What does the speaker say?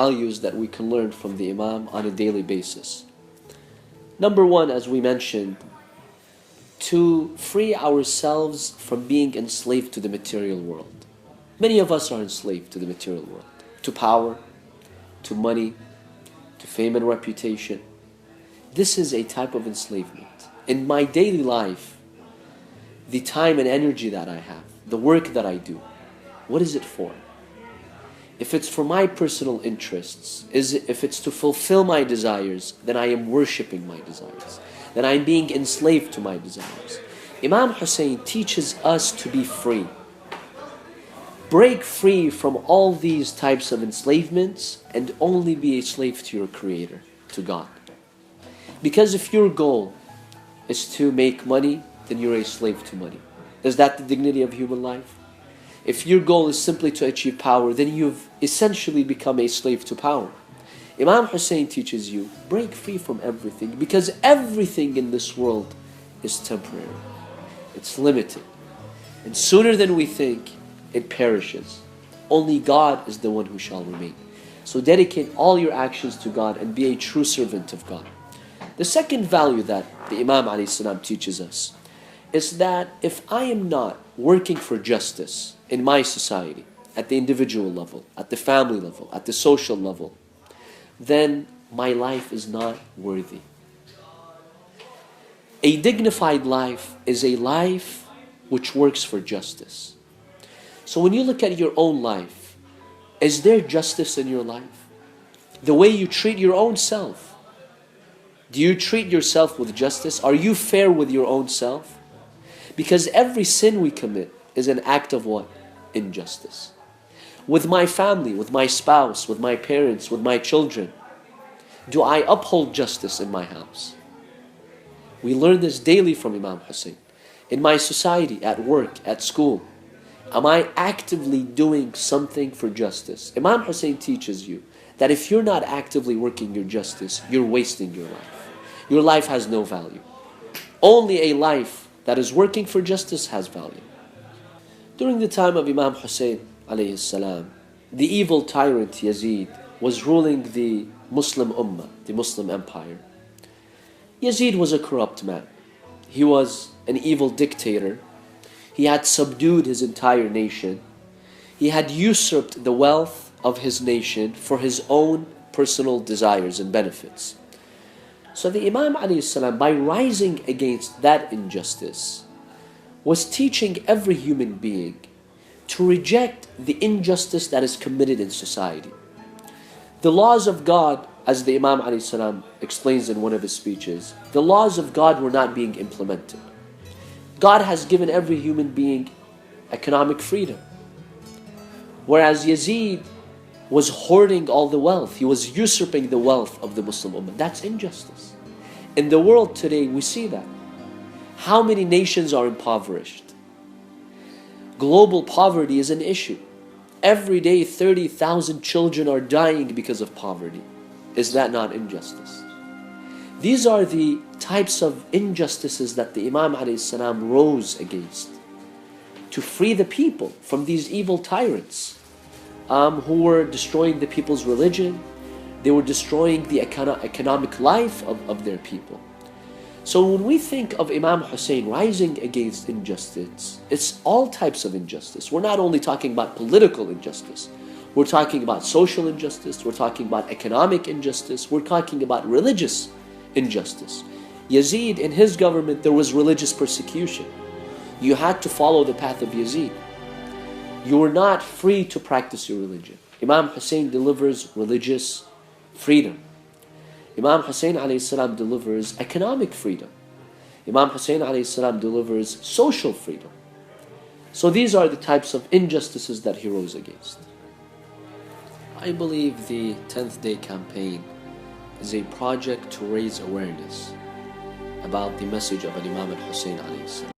values that we can learn from the Imam on a daily basis. Number one, as we mentioned, to free ourselves from being enslaved to the material world. Many of us are enslaved to the material world, to power, to money, to fame and reputation. This is a type of enslavement. In my daily life, the time and energy that I have, the work that I do, what is it for? If it's for my personal interests, if it's to fulfill my desires, then I am worshipping my desires. Then I'm being enslaved to my desires. Imam Hussain teaches us to be free. Break free from all these types of enslavements and only be a slave to your Creator, to God. Because if your goal is to make money, then you're a slave to money. Is that the dignity of human life? If your goal is simply to achieve power, then you've essentially become a slave to power. Imam Hussain teaches you, break free from everything, because everything in this world is temporary. It's limited. And sooner than we think, it perishes. Only God is the one who shall remain. So dedicate all your actions to God and be a true servant of God. The second value that the Imam ﷺ teaches us is that if I am not working for justice in my society, at the individual level, at the family level, at the social level, then my life is not worthy. A dignified life is a life which works for justice. So when you look at your own life, is there justice in your life? The way you treat your own self. Do you treat yourself with justice? Are you fair with your own self? Because every sin we commit is an act of what? Injustice. With my family, with my spouse, with my parents, with my children, do I uphold justice in my house? We learn this daily from Imam Hussain. In my society, at work, at school, am I actively doing something for justice? Imam Hussain teaches you that if you're not actively working your justice, you're wasting your life. Your life has no value. Only a life that is working for justice has value. During the time of Imam Hussain alayhi salam, the evil tyrant Yazid was ruling the Muslim Ummah, the Muslim Empire. Yazid was a corrupt man. He was an evil dictator. He had subdued his entire nation. He had usurped the wealth of his nation for his own personal desires and benefits. So the Imam ﷺ, by rising against that injustice, was teaching every human being to reject the injustice that is committed in society. The laws of God, as the Imam ﷺ explains in one of his speeches, the laws of God were not being implemented. God has given every human being economic freedom. Whereas Yazid was hoarding all the wealth. He was usurping the wealth of the Muslim Ummah. That's injustice. In the world today, we see that. How many nations are impoverished? Global poverty is an issue. Every day, 30,000 children are dying because of poverty. Is that not injustice? These are the types of injustices that the Imam ﷺ rose against to free the people from these evil tyrants who were destroying the people's religion. They were destroying the economic life of their people. So when we think of Imam Hussain rising against injustice, it's all types of injustice. We're not only talking about political injustice. We're talking about social injustice. We're talking about economic injustice. We're talking about religious injustice. Yazid, in his government, there was religious persecution. You had to follow the path of Yazid. You were not free to practice your religion. Imam Hussain delivers religious freedom. Imam Hussain ﷺ delivers economic freedom. Imam Hussain ﷺ delivers social freedom. So these are the types of injustices that he rose against. I believe the 10th Day campaign is a project to raise awareness about the message of Imam Hussain ﷺ.